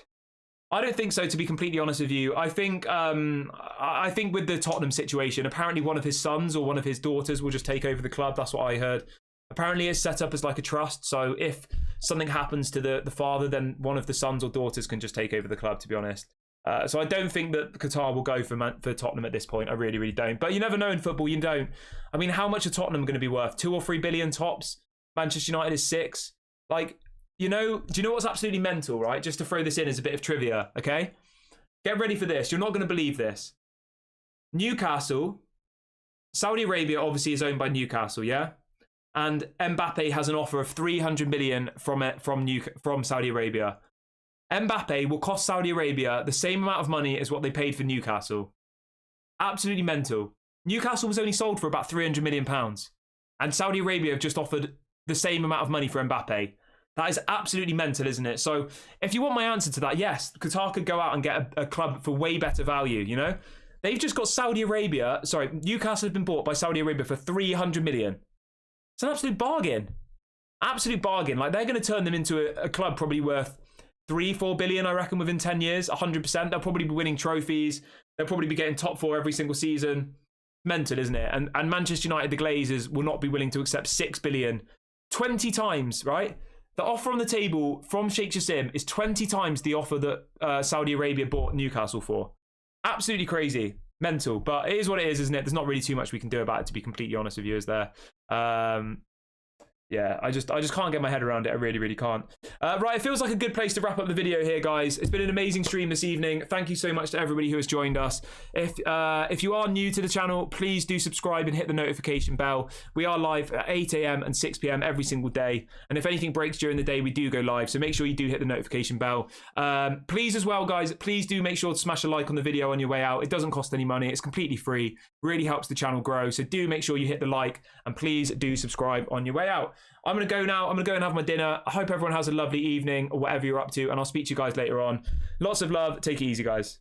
I don't think so, to be completely honest with you. I think with the Tottenham situation, apparently one of his sons or one of his daughters will just take over the club. That's what I heard. Apparently it's set up as like a trust, so if something happens to the father, then one of the sons or daughters can just take over the club, to be honest. So I don't think that Qatar will go for Tottenham at this point. I really, really don't. But you never know in football, you don't. I mean, how much are Tottenham going to be worth? 2 or 3 billion tops? Manchester United is 6. Like, you know, do you know what's absolutely mental, right? Just to throw this in as a bit of trivia, okay? Get ready for this. You're not going to believe this. Newcastle, Saudi Arabia obviously is owned by Newcastle, yeah? And Mbappe has an offer of 300 million from Saudi Arabia. Mbappe will cost Saudi Arabia the same amount of money as what they paid for Newcastle. Absolutely mental. Newcastle was only sold for about £300 million. And Saudi Arabia have just offered the same amount of money for Mbappe. That is absolutely mental, isn't it? So if you want my answer to that, yes, Qatar could go out and get a club for way better value, you know? They've just got Newcastle has been bought by Saudi Arabia for 300 million. It's an absolute bargain. Absolute bargain. Like, they're going to turn them into a club probably worth 3-4 billion, I reckon, within 10 years. 100%. They'll probably be winning trophies. They'll probably be getting top 4 every single season. Mental, isn't it? And Manchester United, the Glazers, will not be willing to accept 6 billion. 20 times, right? The offer on the table from Sheikh Jassim is 20 times the offer that Saudi Arabia bought Newcastle for. Absolutely crazy. Mental. But it is what it is, isn't it? There's not really too much we can do about it, to be completely honest with you, is there? Yeah, I just can't get my head around it. I really, really can't. Right, it feels like a good place to wrap up the video here, guys. It's been an amazing stream this evening. Thank you so much to everybody who has joined us. If you are new to the channel, please do subscribe and hit the notification bell. We are live at 8 AM and 6 PM every single day. And if anything breaks during the day, we do go live. So make sure you do hit the notification bell. Please as well, guys, please do make sure to smash a like on the video on your way out. It doesn't cost any money. It's completely free. Really helps the channel grow. So do make sure you hit the like, and please do subscribe on your way out. I'm going to go now. I'm going to go and have my dinner. I hope everyone has a lovely evening or whatever you're up to, and I'll speak to you guys later on. Lots of love. Take it easy, guys.